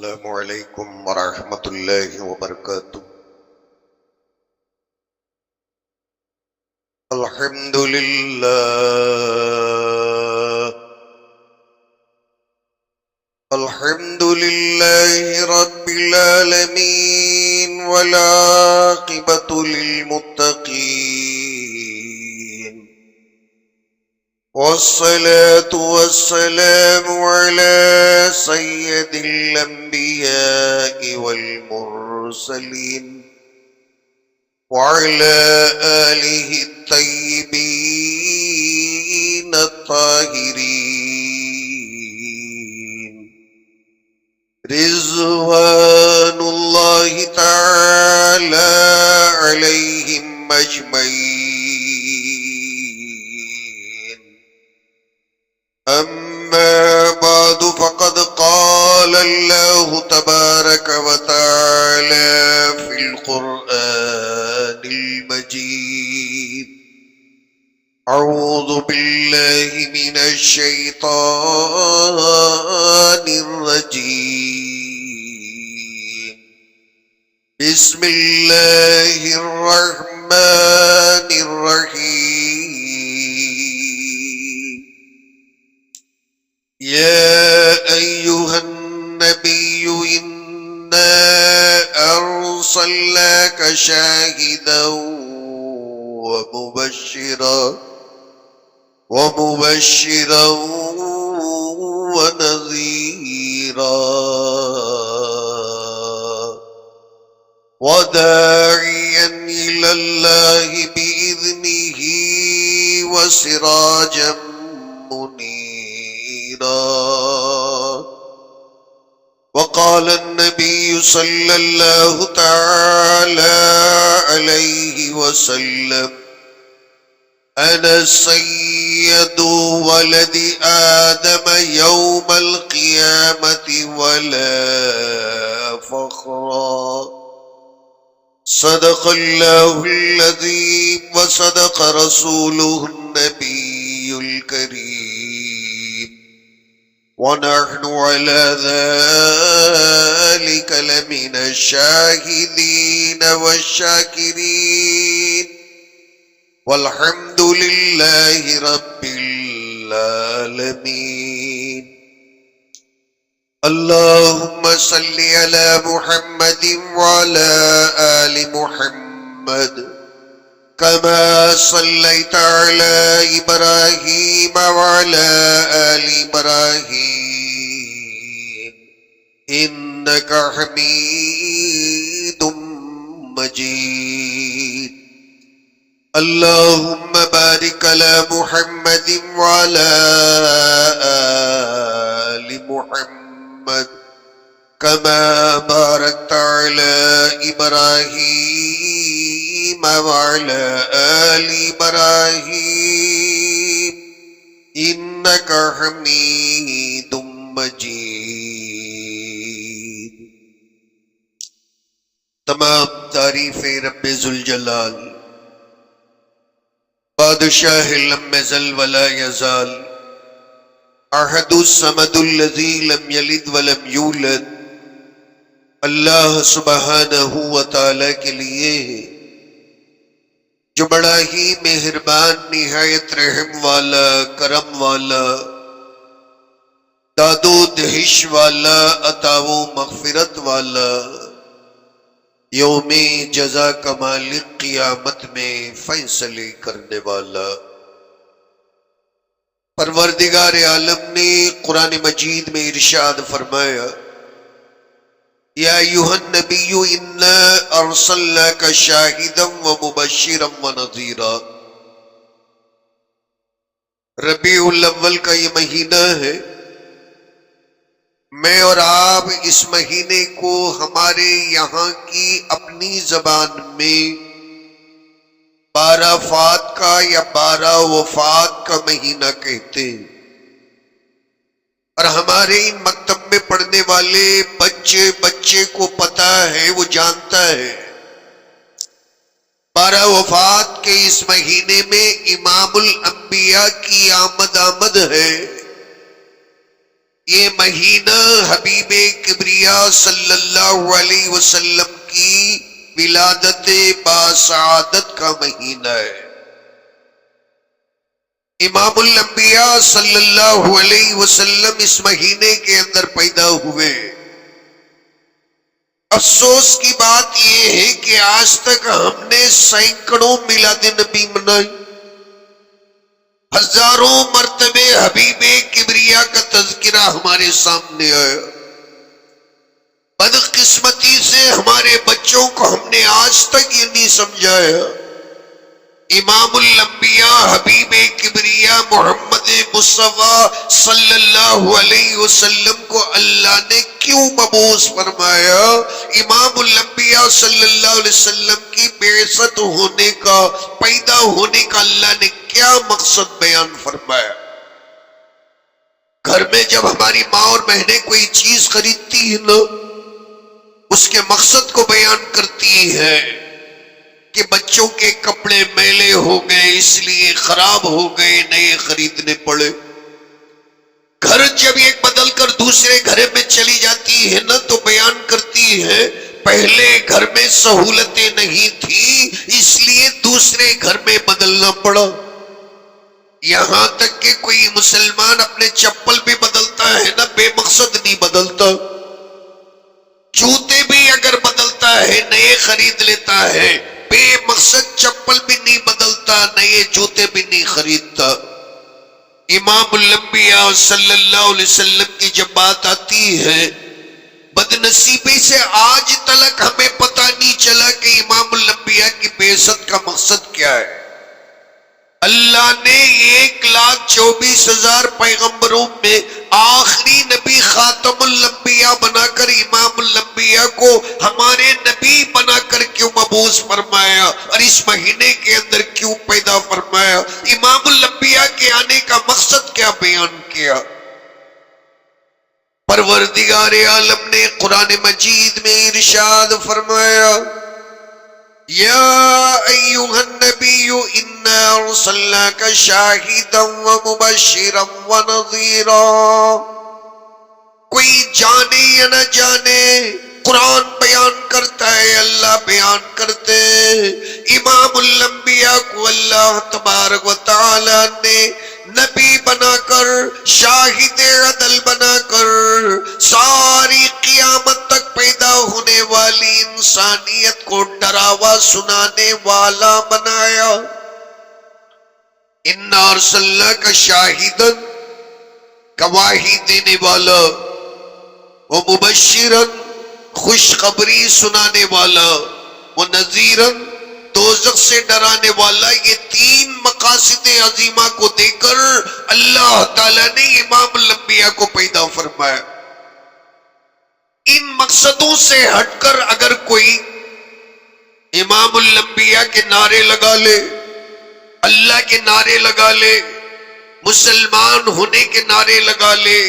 السلام علیکم ورحمۃ اللہ وبرکاتہ۔ الحمد للہ الحمد للہ رب العالمین والعاقبۃ للمتقین والصلاة والسلام على سيد الأنبياء والمرسلين وعلى آله الطيبين الطاهرين رضوان الله تعالى عليهم أجمعين۔ أما بعد فقد قال الله تبارك وتعالى في القرآن المجيد: أعوذ بالله من الشيطان الرجيم، بسم الله الرحمن الرحيم۔ يا أيها النبي إنا أرسلناك شاهدا ومبشرا ونذيرا وداعيا إلى الله بإذنه وسراجا منيرا۔ وقال النبي صلى الله تعالى عليه وسلم: أنا سيد ولد آدم يوم القيامة ولا فخرا۔ صدق الله العظيم وصدق رسوله النبي الكريم، ونحن على ذلك لمن الشاهدين والشاكرين، والحمد لله رب العالمين۔ اللهم صل على محمد وعلى آل محمد كما صليت على إبراهيم وعلى آل إبراهيم إنك حميد مجيد۔ اللهم بارك على محمد وعلى آل محمد كما باركت على إبراهيم وعلى آل إبراهيم إنك حميد مجيد۔ تمام تعریف رب ذوالجلال، بادشاہ لم یزل ولا یزال، احد الصمد الذی لم یلد ولم یولد، اللہ سبحانہ و تعالی کے لیے ہے جو بڑا ہی مہربان، نہایت رحم والا، کرم والا، داد و دہش والا، عطا و مغفرت والا، یوم جزا کا مالک، قیامت میں فیصلے کرنے والا۔ پروردگار عالم نے قرآن مجید میں ارشاد فرمایا: یا ایھا النبی انا ارسلناک شاہدا ومبشرا ونذیرا۔ ربیع الاول کا یہ مہینہ ہے، میں اور آپ اس مہینے کو ہمارے یہاں کی اپنی زبان میں 12 فات کا یا 12 وفات کا مہینہ کہتے ہیں، اور ہمارے ان مکتب میں پڑھنے والے بچے کو پتا ہے، وہ جانتا ہے 12 وفات کے اس مہینے میں امام الانبیاء کی آمد ہے۔ یہ مہینہ حبیب کبریا صلی اللہ علیہ وسلم کی ولادت باسعادت کا مہینہ ہے۔ امام الانبیاء صلی اللہ علیہ وسلم اس مہینے کے اندر پیدا ہوئے۔ افسوس کی بات یہ ہے کہ آج تک ہم نے سینکڑوں میلاد نبی منائی، ہزاروں مرتبے حبیب کبریا کا تذکرہ ہمارے سامنے آیا، بدقسمتی سے ہمارے بچوں کو ہم نے آج تک یہ نہیں سمجھایا امام الانبیاء حبیب کبریا محمد مصطفیٰ صلی اللہ علیہ وسلم کو اللہ نے کیوں مبعوث فرمایا، امام الانبیاء صلی اللہ علیہ وسلم کی بعثت ہونے کا، پیدا ہونے کا اللہ نے کیا مقصد بیان فرمایا۔ گھر میں جب ہماری ماں اور بہنیں کوئی چیز خریدتی ہے نا، اس کے مقصد کو بیان کرتی ہے کہ بچوں کے کپڑے میلے ہو گئے اس لیے خراب ہو گئے، نئے خریدنے پڑے۔ گھر جب ایک بدل کر دوسرے گھر میں چلی جاتی ہے نا تو بیان کرتی ہے پہلے گھر میں سہولتیں نہیں تھی اس لیے دوسرے گھر میں بدلنا پڑا۔ یہاں تک کہ کوئی مسلمان اپنے چپل بھی بدلتا ہے نا، بے مقصد نہیں بدلتا، جوتے بھی اگر بدلتا ہے نئے خرید لیتا ہے، بے مقصد چپل بھی نہیں بدلتا، نئے جوتے بھی نہیں خریدتا۔ امام الانبیاء صلی اللہ علیہ وسلم کی جب بات آتی ہے، بدنصیبی سے آج تلک ہمیں پتہ نہیں چلا کہ امام الانبیاء کی بعثت کا مقصد کیا ہے۔ اللہ نے 1,24,000 پیغمبروں میں آخری نبی خاتم الانبیاء بنا کر امام الانبیاء کو ہمارے نبی بنا کر کیوں مبعوث فرمایا اور اس مہینے کے اندر کیوں پیدا فرمایا؟ امام الانبیاء کے آنے کا مقصد کیا بیان کیا؟ پروردگار عالم نے قرآن مجید میں ارشاد فرمایا، یا ایھا النبی انا ارسلناک شاہدا ومبشرا ونذیرا۔ کوئی جانے یا نہ جانے قرآن بیان کرتا ہے، اللہ بیان کرتے ہیں، امام الانبیاء کو اللہ تبارک و تعالی نے نبی بنا کر، شاہد عدل بنا کر، ساری قیامت تک پیدا ہونے والی انسانیت کو ڈراوا سنانے والا بنایا۔ انا ارسلناک شاہدا، گواہی دینے والا، ومبشرا، خوشخبری سنانے والا، ونذیرا، دوزخ سے ڈرانے والا۔ یہ تین مقاصد عظیمہ کو دے کر اللہ تعالیٰ نے امام الانبیاء کو پیدا فرمایا۔ ان مقصدوں سے ہٹ کر اگر کوئی امام الانبیاء کے نعرے لگا لے، اللہ کے نعرے لگا لے، مسلمان ہونے کے نعرے لگا لے،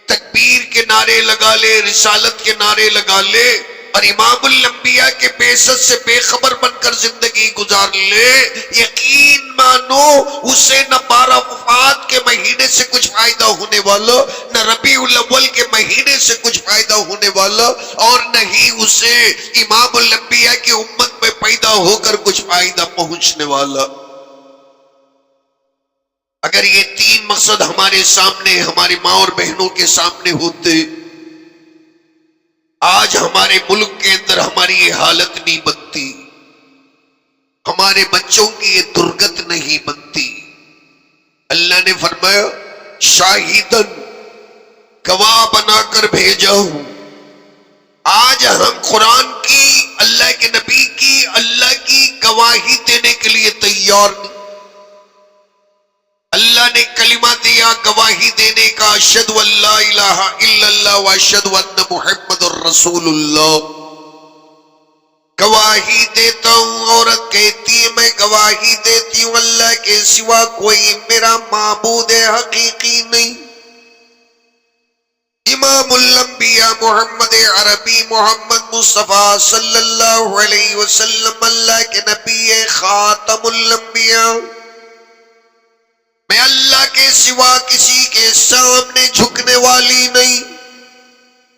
تکبیر کے نعرے لگا لے، رسالت کے نعرے لگا لے، اور امام الانبیاء کے بعثت سے بے خبر بن کر زندگی گزار لے، یقین مانو اسے نہ 12 وفات کے مہینے سے کچھ فائدہ ہونے والا، نہ ربیع الاول کے مہینے سے کچھ فائدہ ہونے والا، اور نہ ہی اسے امام الانبیاء کی امت میں پیدا ہو کر کچھ فائدہ پہنچنے والا۔ اگر یہ تین مقصد ہمارے سامنے، ہماری ماں اور بہنوں کے سامنے ہوتے، آج ہمارے ملک کے اندر ہماری یہ حالت نہیں بنتی، ہمارے بچوں کی یہ درگت نہیں بنتی۔ اللہ نے فرمایا شاہدن، گواہ بنا کر بھیجا ہوں۔ آج ہم قرآن کی، اللہ کے نبی کی، اللہ کی گواہی دینے کے لیے تیار نہیں۔ اللہ نے کلمہ دیا گواہی دینے کا، اشہد ان لا الہ الا اللہ واشہد ان محمد الرسول اللہ۔ گواہی دیتا ہوں، عورت کہتی ہے میں گواہی دیتی ہوں اللہ کے سوا کوئی میرا معبود حقیقی نہیں۔ امام الانبیاء محمد عربی محمد مصطفیٰ صلی اللہ علیہ وسلم اللہ کے نبی خاتم الانبیاء، میں اللہ کے سوا کسی کے سامنے جھکنے والی نہیں،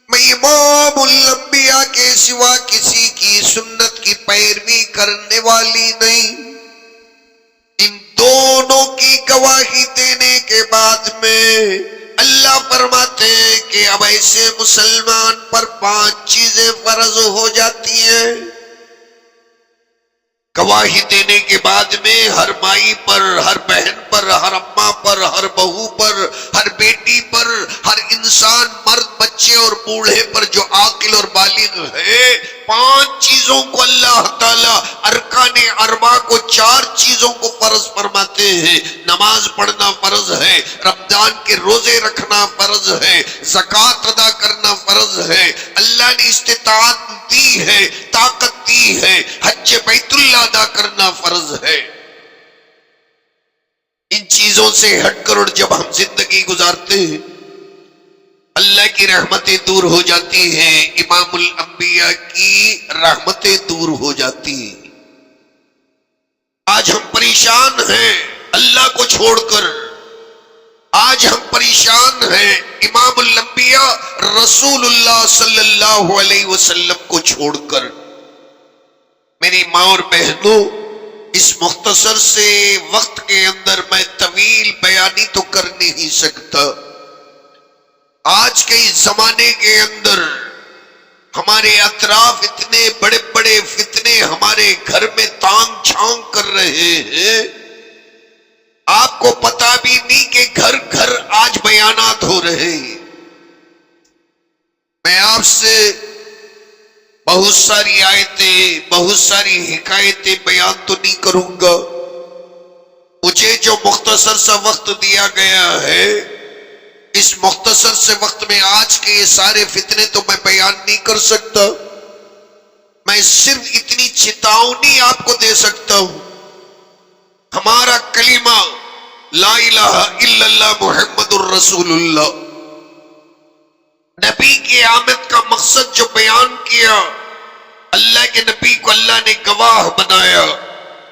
میں امام الانبیاء کے سوا کسی کی سنت کی پیروی کرنے والی نہیں۔ ان دونوں کی گواہی دینے کے بعد میں اللہ فرماتے ہیں کہ اب ایسے مسلمان پر 5 چیزیں فرض ہو جاتی ہیں۔ گواہی دینے کے بعد میں ہر مائی پر، ہر بہن پر، ہر اماں پر، ہر بہو پر، ہر بیٹی پر، ہر انسان مرد، بچے اور بوڑھے پر جو عاقل اور بالغ ہے، 5 چیزوں کو اللہ تعالیٰ ارکان 4 کو 4 چیزوں کو فرض فرماتے ہیں۔ نماز پڑھنا فرض ہے، رمضان کے روزے رکھنا فرض ہے، زکوٰۃ ادا کرنا فرض ہے، اللہ نے استطاعت دی ہے، طاقت دی ہے، حج بیت اللہ ادا کرنا فرض ہے۔ ان چیزوں سے ہٹ کر اور جب ہم زندگی گزارتے ہیں اللہ کی رحمتیں دور ہو جاتی ہیں، امام الانبیاء کی رحمتیں دور ہو جاتی ہیں۔ آج ہم پریشان ہیں اللہ کو چھوڑ کر، آج ہم پریشان ہیں امام الانبیاء رسول اللہ صلی اللہ علیہ وسلم کو چھوڑ کر۔ میری ماں اور بہنوں، اس مختصر سے وقت کے اندر میں طویل بیانی تو کر نہیں سکتا۔ آج کے اس زمانے کے اندر ہمارے اطراف اتنے بڑے بڑے فتنے ہمارے گھر میں تانگ چھانگ کر رہے ہیں، آپ کو پتا بھی نہیں کہ گھر گھر آج بیانات ہو رہے ہیں۔ میں آپ سے بہت ساری آیتیں، بہت ساری حکایتیں بیان تو نہیں کروں گا، مجھے جو مختصر سا وقت دیا گیا ہے، اس مختصر سے وقت میں آج کے یہ سارے فتنے تو میں بیان نہیں کر سکتا۔ میں صرف اتنی چتاونی آپ کو دے سکتا ہوں، ہمارا کلمہ لا الہ الا اللہ محمد الرسول اللہ، نبی کی آمد کا مقصد جو بیان کیا، اللہ کے نبی کو اللہ نے گواہ بنایا،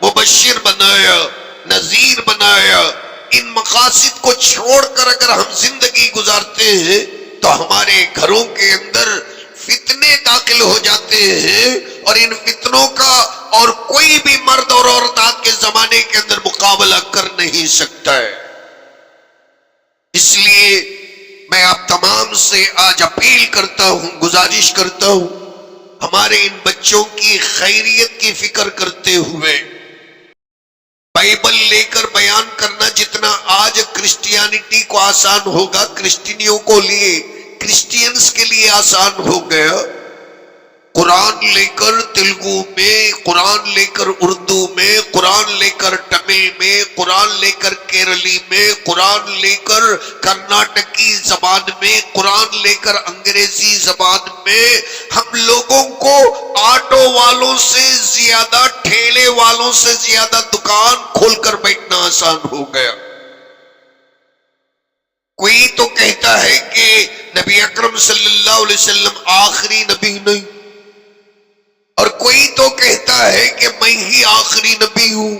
مبشر بنایا، نذیر بنایا۔ ان مقاصد کو چھوڑ کر اگر ہم زندگی گزارتے ہیں تو ہمارے گھروں کے اندر فتنے داخل ہو جاتے ہیں، اور ان فتنوں کا اور کوئی بھی مرد اور عورت آج کے زمانے کے اندر مقابلہ کر نہیں سکتا ہے۔ اس لیے میں آپ تمام سے آج اپیل کرتا ہوں، گزارش کرتا ہوں، ہمارے ان بچوں کی خیریت کی فکر کرتے ہوئے بائبل لے کر بیان کرنا جتنا آج کرسچینٹی کو آسان ہوگا، کرسچنیوں کو لیے، کرسچینز کے لیے آسان ہو گیا۔ قرآن لے کر تیلگو میں، قرآن لے کر اردو میں، قرآن لے کر تمل میں، قرآن لے کر کیرلی میں، قرآن لے کر کرناٹکی زبان میں، قرآن لے کر انگریزی زبان میں، ہم لوگوں کو آٹو والوں سے زیادہ، ٹھیلے والوں سے زیادہ دکان کھول کر بیٹھنا آسان ہو گیا۔ کوئی تو کہتا ہے کہ نبی اکرم صلی اللہ علیہ وسلم آخری نبی نہیں، اور کوئی تو کہتا ہے کہ میں ہی آخری نبی ہوں،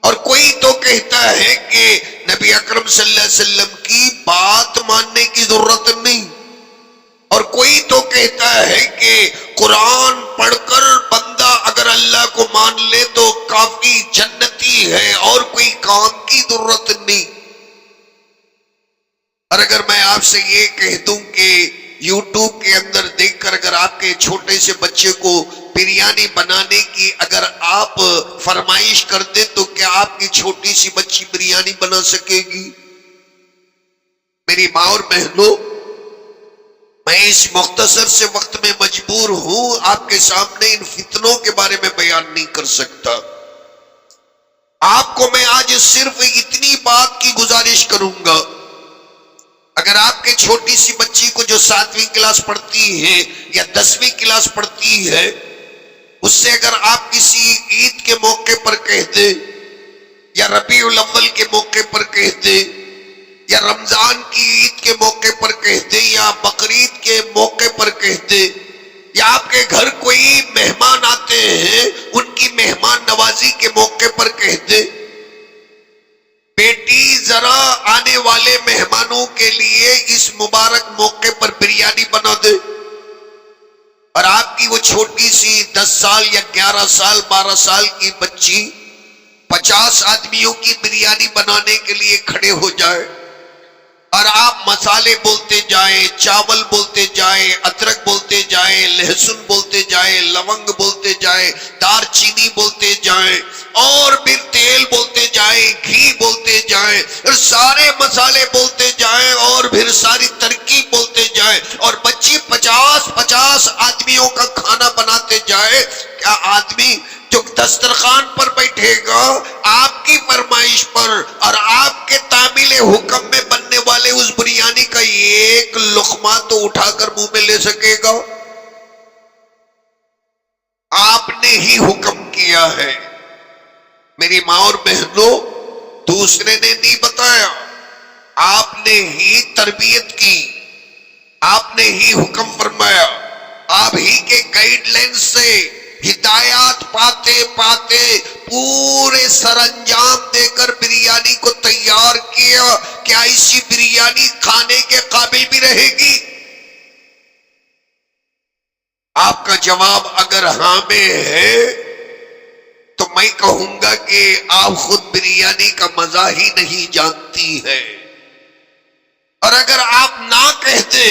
اور کوئی تو کہتا ہے کہ نبی اکرم صلی اللہ علیہ وسلم کی بات ماننے کی ضرورت نہیں، اور کوئی تو کہتا ہے کہ قرآن پڑھ کر بندہ اگر اللہ کو مان لے تو کافی جنتی ہے اور کوئی کام کی ضرورت نہیں۔ اور اگر میں آپ سے یہ کہہ دوں کہ یوٹیوب کے اندر دیکھ کر اگر آپ کے چھوٹے سے بچے کو بریانی بنانے کی اگر آپ فرمائش کر دیں تو کیا آپ کی چھوٹی سی بچی بریانی بنا سکے گی؟ میری ماں اور بہنوں، میں اس مختصر سے وقت میں مجبور ہوں آپ کے سامنے ان فتنوں کے بارے میں بیان نہیں کر سکتا۔ آپ کو میں آج صرف اتنی بات کی گزارش کروں گا، اگر آپ کے چھوٹی سی بچی کو جو 7ویں کلاس پڑھتی ہے یا 10ویں کلاس پڑھتی ہے، اس سے اگر آپ کسی عید کے موقع پر کہہ دیں، یا ربیع الاول کے موقع پر کہہ دیں، یا رمضان کی عید کے موقع پر کہہ دیں، یا بقرعید کے موقع پر کہہ دیں، یا آپ کے گھر کوئی مہمان آتے ہیں ان کی مہمان نوازی کے موقع پر کہہ دیں، بیٹی ذرا آنے والے مہمانوں کے لیے اس مبارک موقع پر بریانی بنا دے، اور آپ کی وہ چھوٹی سی 10 سال یا 11 سال 12 سال کی بچی 50 آدمیوں کی بریانی بنانے کے لیے کھڑے ہو جائے، اور آپ مسالے بولتے جائیں، چاول بولتے جائیں، ادرک بولتے جائیں، لہسن بولتے جائیں، لونگ بولتے جائیں، دار چینی بولتے جائیں، اور پھر تیل بولتے جائیں، گھی بولتے جائیں، اور سارے مسالے بولتے جائیں، اور پھر ساری ترکیب بولتے جائیں، اور بچی 50 آدمیوں کا کھانا بناتے جائے، کیا آدمی جو دسترخوان پر بیٹھے گا آپ کی فرمائش پر اور آپ کے تعمیل حکم میں بننے والے اس بریانی کا ایک لقمہ تو اٹھا کر منہ میں لے سکے گا؟ آپ نے ہی حکم کیا ہے میری ماں اور بہنوں، دوسرے نے نہیں بتایا، آپ نے ہی تربیت کی، آپ نے ہی حکم فرمایا، آپ ہی کے گائیڈ لائن سے ہدایات پاتے پاتے پورے سر انجام دے کر بریانی کو تیار کیا۔ کیا ایسی بریانی کھانے کے قابل بھی رہے گی؟ آپ کا جواب اگر ہاں میں ہے تو میں کہوں گا کہ آپ خود بریانی کا مزہ ہی نہیں جانتی ہے، اور اگر آپ نہ کہتے،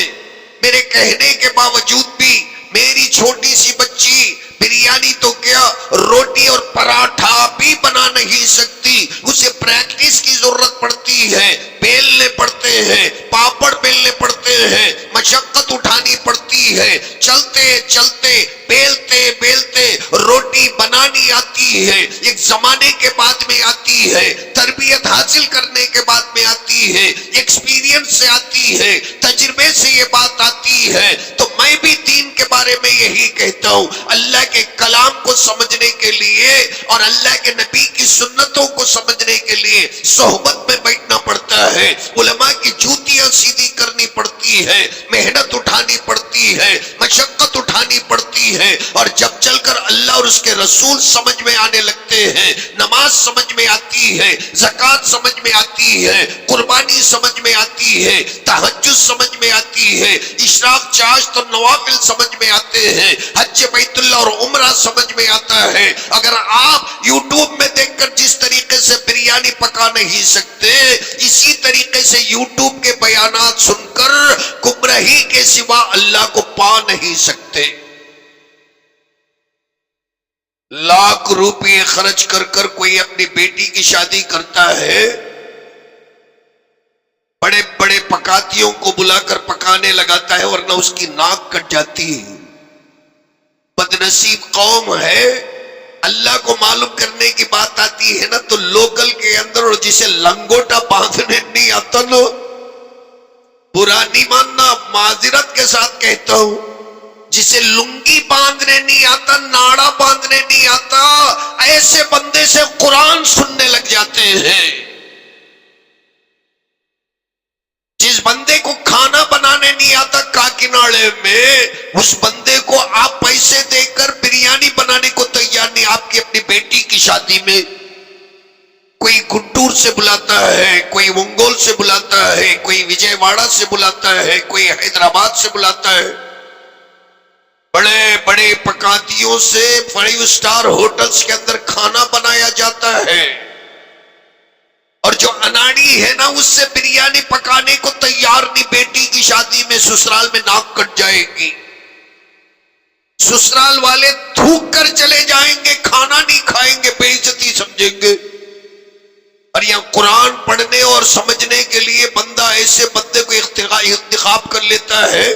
میرے کہنے کے باوجود بھی میری چھوٹی سی بچی بریانی تو کیا روٹی اور پراٹھا بھی بنا نہیں سکتی، اسے پریکٹس کی ضرورت پڑتی ہے، بیلنے پڑتے ہیں، پاپڑ بیلنے پڑتے ہیں، مشقت اٹھانی پڑتی ہے، چلتے چلتے بیلتے بیلتے روٹی بنانی آتی ہے، ایک زمانے کے بعد میں آتی ہے، تربیت حاصل کرنے کے بعد میں آتی ہے، ایکسپیرینس سے آتی ہے، تجربے سے یہ بات آتی ہے۔ تو میں بھی دین کے بارے میں یہی کہتا ہوں، اللہ کے کلام کو سمجھنے کے لیے اور اللہ کے نبی کی سنتوں کو سمجھنے کے لیے صحبت میں بیٹھنا پڑتا ہے، علماء کی جوتیاں سیدھی کرنی پڑتی ہے، محنت اٹھانی پڑتی ہے، مشقت اٹھانی پڑتی ہے، اور جب چل کر اللہ اور اس کے رسول سمجھ میں آنے لگتے ہیں، نماز سمجھ میں آتی ہے، زکوٰۃ سمجھ میں آتی ہے، قربانی سمجھ میں آتی ہے، تہجد سمجھ میں آتی ہے، اشراق چاشت اور نوافل سمجھ میں آتے ہیں، حج بیت اللہ اور عمرہ سمجھ میں آتا ہے۔ اگر آپ یوٹیوب میں دیکھ کر جس طریقے سے بریانی پکا نہیں سکتے، اسی طریقے سے یوٹیوب کے بیانات سن کر گمراہی کے سوا اللہ کو پا نہیں سکتے۔ لاکھ روپے خرچ کر کر کوئی اپنی بیٹی کی شادی کرتا ہے، بڑے بڑے پکاتیوں کو بلا کر پکانے لگاتا ہے، ورنہ اس کی ناک کٹ جاتی ہے۔ بدنصیب قوم ہے، اللہ کو معلوم کرنے کی بات آتی ہے نا تو لوکل کے اندر، اور جسے لنگوٹا باندھنے نہیں آتا نا، برا نہیں ماننا، معذرت کے ساتھ کہتا ہوں، جسے لنگی باندھنے نہیں آتا، ناڑا باندھنے نہیں آتا، ایسے بندے سے قرآن سننے لگ جاتے ہیں۔ جس بندے کو کھانا بنانے نہیں آتا کاکناڑے میں، اس بندے کو آپ پیسے دے کر بریانی بنانے کو تیار نہیں۔ آپ کی اپنی بیٹی کی شادی میں کوئی گنٹور سے بلاتا ہے، کوئی ونگول سے بلاتا ہے، کوئی وجے واڑہ سے بلاتا ہے، کوئی حیدرآباد سے بلاتا ہے، بڑے بڑے پکاتیوں سے 5 اسٹار ہوٹلز کے اندر کھانا بنایا جاتا ہے، اور جو اناڑی ہے نا اس سے بریانی پکانے کو تیار نہیں۔ بیٹی کی شادی میں سسرال میں ناک کٹ جائے گی، سسرال والے تھوک کر چلے جائیں گے، کھانا نہیں کھائیں گے، بے عزتی سمجھیں گے۔ اور یہاں قرآن پڑھنے اور سمجھنے کے لیے بندہ ایسے بندے کو انتخاب کر لیتا ہے،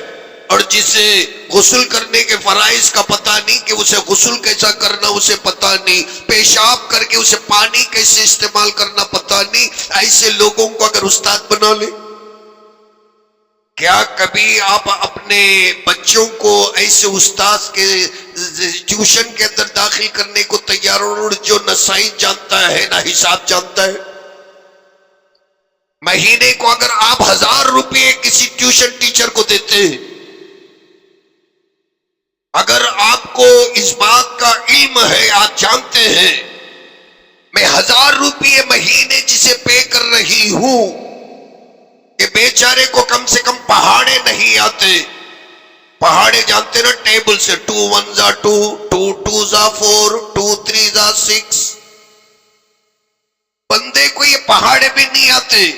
اور جسے غسل کرنے کے فرائض کا پتہ نہیں کہ اسے غسل کیسا کرنا اسے پتہ نہیں، پیشاب کر کے اسے پانی کیسے استعمال کرنا پتہ نہیں، ایسے لوگوں کو اگر استاد بنا لے۔ کیا کبھی آپ اپنے بچوں کو ایسے استاد کے ٹیوشن کے اندر داخل کرنے کو تیار ہو جو نہ سائنس جانتا ہے نہ حساب جانتا ہے؟ مہینے کو اگر آپ 1000 روپے کسی ٹیوشن ٹیچر کو دیتے ہیں، اگر آپ کو اس بات کا علم ہے، آپ جانتے ہیں میں 1000 روپے مہینے جسے پے کر رہی ہوں، کہ بیچارے کو کم سے کم پہاڑے نہیں آتے. پہاڑے جانتے نا ٹیبل سے 2 1 2 2 2 4 2 3 6. بندے کو یہ پہاڑے بھی نہیں آتے.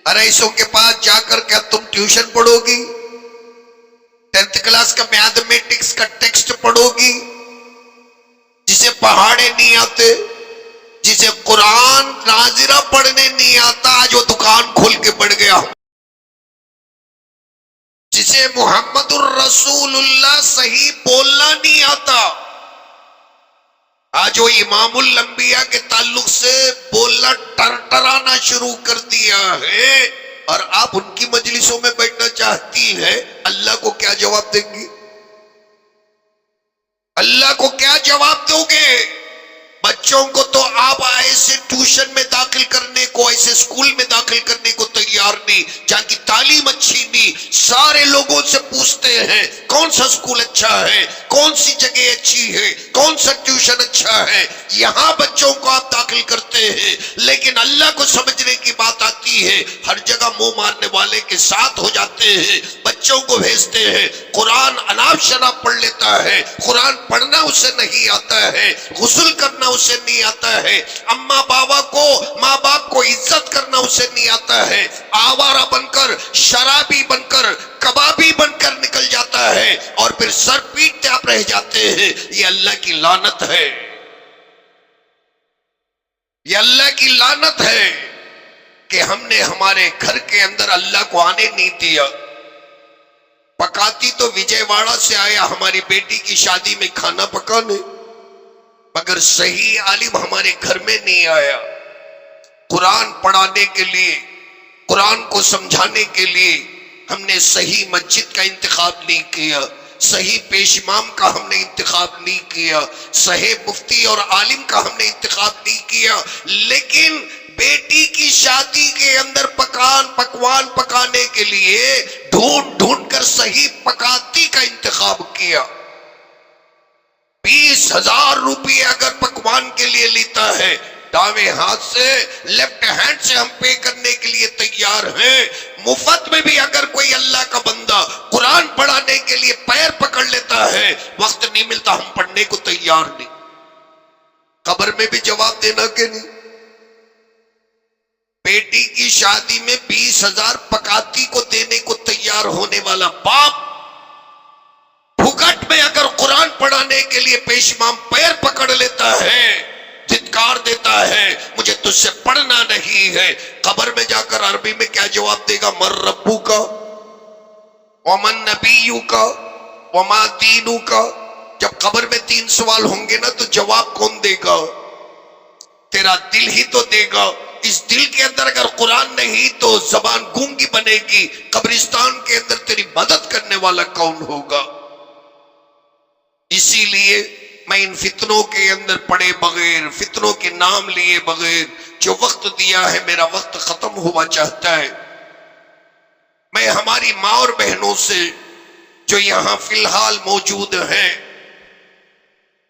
رئیسوں کے پاس جا کر کیا تم ٹیوشن پڑھو گی؟ 10th کلاس کا میتھمیٹکس کا ٹیکسٹ پڑھو گی؟ جسے پہاڑے نہیں آتے، جسے قرآن ناظرہ پڑھنے نہیں آتا، آج وہ دکان کھول کے پڑھ گیا. جسے محمد الرسول اللہ صحیح بولنا نہیں آتا، آج وہ امام الانبیاء کے تعلق سے بولنا ٹرٹرانا شروع کر دیا ہے. اور آپ ان کی مجلسوں میں بیٹھنا چاہتی ہیں، اللہ کو کیا جواب دیں گی؟ اللہ کو کیا جواب دو گے؟ بچوں کو تو آپ ایسے ٹیوشن میں داخل کرنے کو، ایسے اسکول میں داخل کرنے کو تیار نہیں جہاں کی تعلیم اچھی نہیں. سارے لوگوں سے پوچھتے ہیں کون سا اسکول اچھا ہے، کون سی جگہ اچھی ہے، کون سا ٹیوشن اچھا ہے. یہاں بچوں کو آپ داخل کرتے ہیں، لیکن اللہ کو سمجھنے کی بات آتی ہے ہر جگہ منہ مارنے والے کے ساتھ ہو جاتے ہیں. بچوں کو بھیجتے ہیں، قرآن اناپ شناپ پڑھ لیتا ہے، قرآن پڑھنا اسے نہیں آتا ہے، غسل کرنا اسے نہیں آتا ہے، اماں بابا کو، ماں باپ کو عزت کرنا اسے نہیں آتا ہے. آوارہ بن کر، شرابی بن کر، کبابی بن کر نکل جاتا ہے اور پھر سر پیٹتے آپ رہ جاتے ہیں. یہ اللہ کی لعنت ہے، یہ اللہ کی لعنت ہے کہ ہم نے ہمارے گھر کے اندر اللہ کو آنے نہیں دیا. پکاتی تو وجے واڑہ سے آیا ہماری بیٹی کی شادی میں کھانا پکانے، مگر صحیح عالم ہمارے گھر میں نہیں آیا. قرآن پڑھانے کے لیے، قرآن کو سمجھانے کے لیے ہم نے صحیح مسجد کا انتخاب نہیں کیا، صحیح پیش امام کا ہم نے انتخاب نہیں کیا، صحیح مفتی اور عالم کا ہم نے انتخاب نہیں کیا. لیکن بیٹی کی شادی کے اندر پکوان پکانے کے لیے ڈھونڈ ڈھونڈ کر صحیح پکاتی کا انتخاب کیا. 20,000 روپے اگر پکوان کے لیے لیتا ہے، دائیں ہاتھ سے، لیفٹ ہینڈ سے ہم پے کرنے کے لیے تیار ہیں. مفت میں بھی اگر کوئی اللہ کا بندہ قرآن پڑھانے کے لیے پیر پکڑ لیتا ہے، وقت نہیں ملتا، ہم پڑھنے کو تیار نہیں. قبر میں بھی جواب دینا کہ نہیں؟ بیٹی کی شادی میں 20,000 پکاتی کو دینے کو تیار ہونے والا باپ بھگٹ میں اگر قرآن پڑھانے کے لیے پیش امام پیر پکڑ لیتا ہے، دھتکار دیتا ہے، مجھے تجھ سے پڑھنا نہیں ہے. قبر میں جا کر عربی میں کیا جواب دے گا؟ من ربو کا ومن نبیو کا وما دینو کا. جب قبر میں 3 سوال ہوں گے نا تو جواب کون دے گا؟ تیرا دل ہی تو دے گا. اس دل کے اندر اگر قرآن نہیں تو زبان گونگی بنے گی. قبرستان کے اندر تیری مدد کرنے والا کون ہوگا؟ اسی لیے میں ان فتنوں کے اندر پڑے بغیر، فتنوں کے نام لیے بغیر جو وقت دیا ہے، میرا وقت ختم ہوا چاہتا ہے. میں ہماری ماں اور بہنوں سے جو یہاں فی الحال موجود ہیں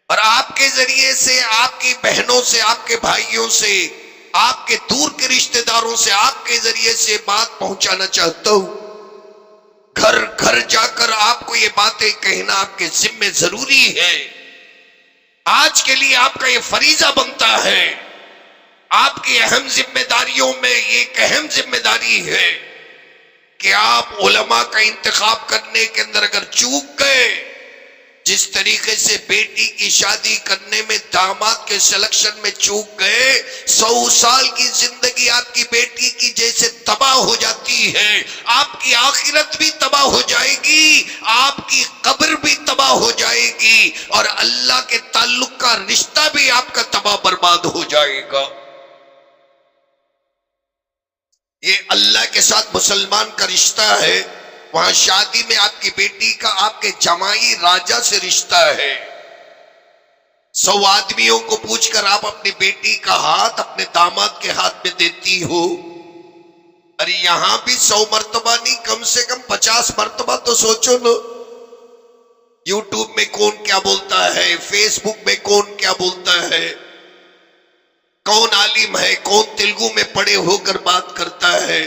اور آپ کے ذریعے سے، آپ کی بہنوں سے، آپ کے بھائیوں سے، آپ کے دور کے رشتہ داروں سے آپ کے ذریعے سے بات پہنچانا چاہتا ہوں. گھر گھر جا کر آپ کو یہ باتیں کہنا آپ کے ذمہ ضروری ہے. آج کے لیے آپ کا یہ فریضہ بنتا ہے. آپ کی اہم ذمہ داریوں میں یہ ایک اہم ذمہ داری ہے کہ آپ علماء کا انتخاب کرنے کے اندر اگر چوک گئے، جس طریقے سے بیٹی کی شادی کرنے میں داماد کے سلیکشن میں چوک گئے، 100 سال کی زندگی آپ کی بیٹی کی جیسے تباہ ہو جاتی ہے، آپ کی آخرت بھی تباہ ہو جائے گی، آپ کی قبر بھی تباہ ہو جائے گی، اور اللہ کے تعلق کا رشتہ بھی آپ کا تباہ برباد ہو جائے گا. یہ اللہ کے ساتھ مسلمان کا رشتہ ہے. وہاں شادی میں آپ کی بیٹی کا آپ کے جمائی راجہ سے رشتہ ہے. 100 آدمیوں کو پوچھ کر آپ اپنی بیٹی کا ہاتھ اپنے داماد کے ہاتھ میں دیتی ہو. ارے یہاں بھی 100 مرتبہ نہیں، کم سے کم 50 مرتبہ تو سوچو نا. یوٹیوب میں کون کیا بولتا ہے، فیس بک میں کون کیا بولتا ہے، کون عالم ہے، کون تیلگو میں پڑے ہو کر بات کرتا ہے.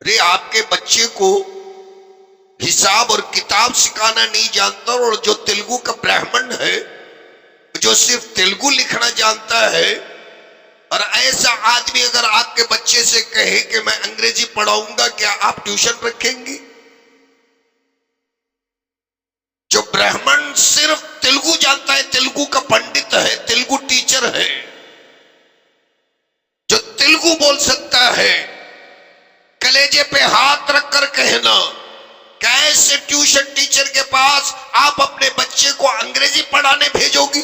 ارے آپ کے بچے کو حساب اور کتاب سکھانا نہیں جانتا، اور جو تیلگو کا برہمن ہے جو صرف تیلگو لکھنا جانتا ہے، اور ایسا آدمی اگر آپ کے بچے سے کہے کہ میں انگریزی پڑھاؤں گا، کیا آپ ٹیوشن رکھیں گی؟ جو برہمن صرف تیلگو جانتا ہے، تیلگو کا پنڈت ہے، تیلگو ٹیچر ہے، جو تیلگو بول سکتا ہے، کلیجے پہ ہاتھ رکھ کر کہنا کہ ایسے ٹیوشن ٹیچر کے پاس آپ اپنے بچے کو انگریزی پڑھانے بھیجو گی؟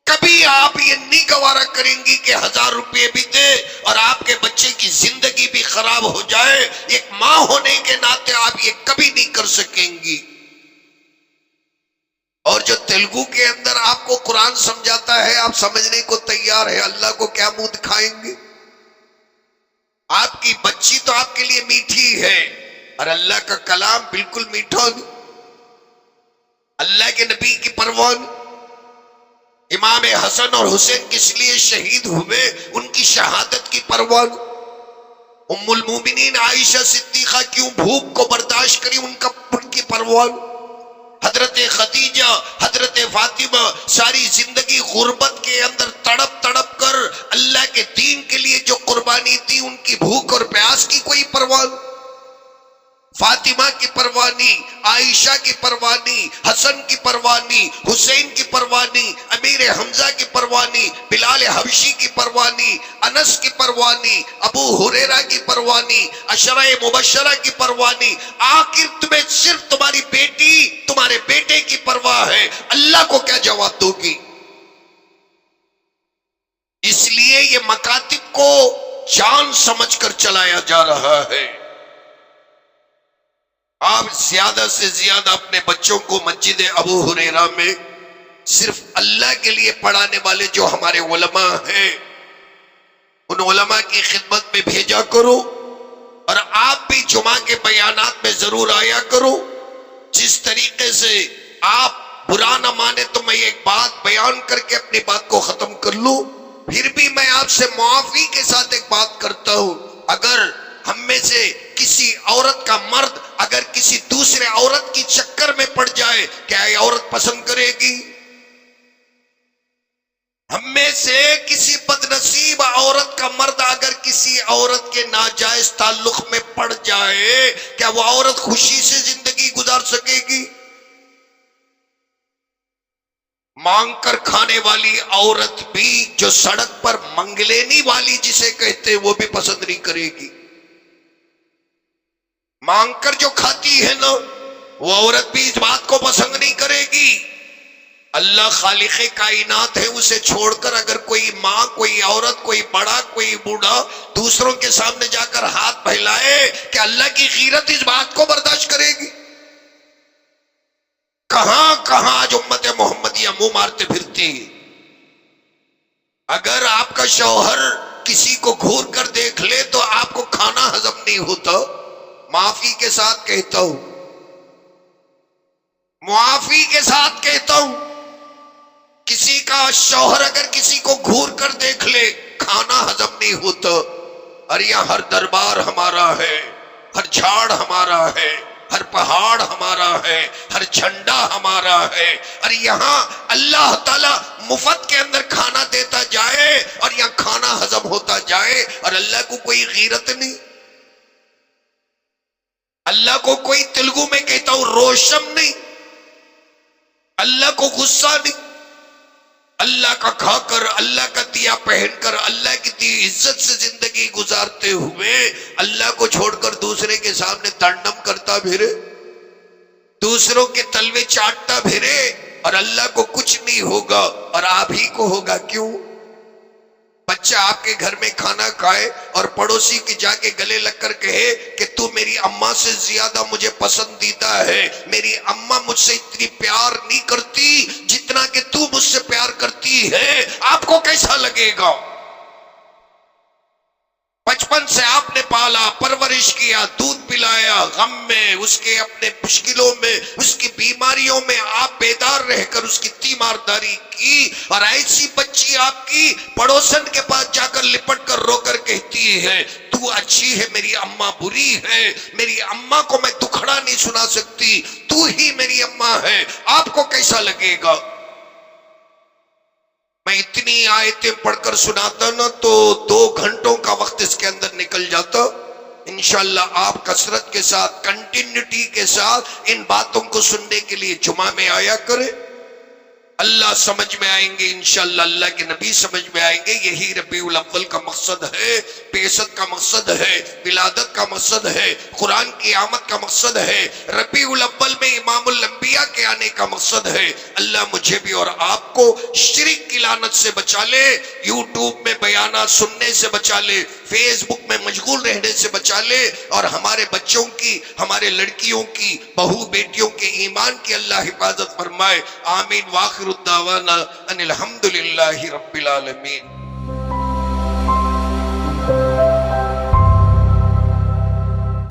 کبھی آپ یہ نہیں گوارا کریں گی کہ 1000 روپے بھی دے اور آپ کے بچے کی زندگی بھی خراب ہو جائے. ایک ماں ہونے کے ناطے آپ یہ کبھی نہیں کر سکیں گی. اور جو تیلگو کے اندر آپ کو قرآن سمجھاتا ہے، آپ سمجھنے کو تیار ہے، اللہ کو کیا منہ دکھائیں گے؟ آپ کی بچی تو آپ کے لیے میٹھی ہے، اور اللہ کا کلام بالکل میٹھا نہیں. اللہ کے نبی کی پرواہ نہیں. امام حسن اور حسین کس لیے شہید ہوئے، ان کی شہادت کی پرواہ نہیں. ام المومنین عائشہ صدیقہ کیوں بھوک کو برداشت کری، ان کی پرواہ نہیں. حضرت خدیجہ، حضرت فاطمہ ساری زندگی غربت کے اندر تڑپ تڑپ کر اللہ کے دین کے لیے جو قربانی دی، ان کی بھوک اور پیاس کی کوئی پرواہ نہیں. فاطمہ کی پروانی، عائشہ کی پروانی، حسن کی پروانی، حسین کی پروانی، امیر حمزہ کی پروانی، بلال حبشی کی پروانی، انس کی پروانی، ابو ہریرہ کی پروانی، عشرہ مبشرہ کی پروانی. آخر تمہیں صرف تمہاری بیٹی، تمہارے بیٹے کی پرواہ ہے، اللہ کو کیا جواب دو گی؟ اس لیے یہ مکاتب کو جان سمجھ کر چلایا جا رہا ہے. آپ زیادہ سے زیادہ اپنے بچوں کو مسجد ابو ہریرہ میں صرف اللہ کے لیے پڑھانے والے جو ہمارے علماء ہیں، ان علماء کی خدمت میں بھیجا کرو. اور آپ بھی جمعہ کے بیانات میں ضرور آیا کرو. جس طریقے سے آپ برا نہ مانے تو میں ایک بات بیان کر کے اپنی بات کو ختم کر لوں. پھر بھی میں آپ سے معافی کے ساتھ ایک بات کرتا ہوں، اگر ہم میں سے کسی عورت کا مرد اگر کسی دوسرے عورت کی چکر میں پڑ جائے، کیا یہ عورت پسند کرے گی؟ ہم میں سے کسی بدنصیب عورت کا مرد اگر کسی عورت کے ناجائز تعلق میں پڑ جائے، کیا وہ عورت خوشی سے زندگی گزار سکے گی؟ مانگ کر کھانے والی عورت بھی جو سڑک پر منگلینی والی جسے کہتے وہ بھی پسند نہیں کرے گی. مانگ کر جو کھاتی ہے نا، وہ عورت بھی اس بات کو پسند نہیں کرے گی. اللہ خالق کائنات ہے، اسے چھوڑ کر اگر کوئی ماں، کوئی عورت، کوئی بڑا، کوئی بوڑھا دوسروں کے سامنے جا کر ہاتھ پھیلائے، کہ اللہ کی غیرت اس بات کو برداشت کرے گی؟ کہاں کہاں آج امت محمدیہ منہ مارتے پھرتی. اگر آپ کا شوہر کسی کو گھور کر دیکھ لے تو آپ کو کھانا ہضم نہیں ہوتا. معافی کے ساتھ کہتا ہوں، معافی کے ساتھ کہتا ہوں، کسی کا شوہر اگر کسی کو گھور کر دیکھ لے کھانا ہضم نہیں ہوتا. اور یہاں ہر دربار ہمارا ہے، ہر جھاڑ ہمارا ہے، ہر پہاڑ ہمارا ہے، ہر جھنڈا ہمارا ہے. اور یہاں اللہ تعالی مفت کے اندر کھانا دیتا جائے اور یہاں کھانا ہضم ہوتا جائے، اور اللہ کو کوئی غیرت نہیں. اللہ کو کوئی تیلگو میں کہتا ہوں روشم نہیں، اللہ کو غصہ نہیں. اللہ کا کھا کر، اللہ کا دیا پہن کر، اللہ کی دی عزت سے زندگی گزارتے ہوئے اللہ کو چھوڑ کر دوسرے کے سامنے ترنم کرتا پھرے، دوسروں کے تلوے چاٹتا پھرے، اور اللہ کو کچھ نہیں ہوگا اور آپ ہی کو ہوگا. کیوں؟ بچہ آپ کے گھر میں کھانا کھائے اور پڑوسی کی جا کے گلے لگ کر کہے کہ تو میری اماں سے زیادہ مجھے پسندیدہ ہے، میری اماں مجھ سے اتنی پیار نہیں کرتی جتنا کہ تو مجھ سے پیار کرتی ہے، آپ کو کیسا لگے گا؟ بچپن سے آپ نے پالا، پرورش کیا، دودھ پلایا، غم میں، اس کے اپنے مشکلوں میں، اس کی بیماریوں میں آپ بیدار رہ کر اس کی تیمارداری کی، اور ایسی بچی آپ کی پڑوسن کے پاس جا کر لپٹ کر رو کر کہتی ہے تو تو اچھی ہے، میری اماں بری ہے، میری اماں کو میں دکھڑا نہیں سنا سکتی، تو ہی میری اماں ہے، آپ کو کیسا لگے گا؟ میں اتنی آیتیں پڑھ کر سناتا نا تو 2 گھنٹوں کا وقت اس کے اندر نکل جاتا۔ انشاءاللہ آپ کثرت کے ساتھ، کنٹینیوٹی کے ساتھ ان باتوں کو سننے کے لیے جمعہ میں آیا کریں، اللہ سمجھ میں آئیں گے انشاءاللہ، اللہ کے نبی سمجھ میں آئیں گے۔ یہی ربیع الاول کا مقصد ہے، بعثت کا مقصد ہے، ولادت کا مقصد ہے، قرآن کی آمد کا مقصد ہے، ربیع الاول میں امام الانبیاء کے آنے کا مقصد ہے۔ اللہ مجھے بھی اور آپ کو شرک کی لعنت سے بچا لے، یوٹیوب میں بیانات سننے سے بچا لے، فیس بک میں مشغول رہنے سے بچا لے، اور ہمارے بچوں کی، ہمارے لڑکیوں کی، بہو بیٹیوں کے ایمان کی اللہ حفاظت فرمائے۔ آمین۔ واخر الدعوانا ان الحمدللہ رب العالمین۔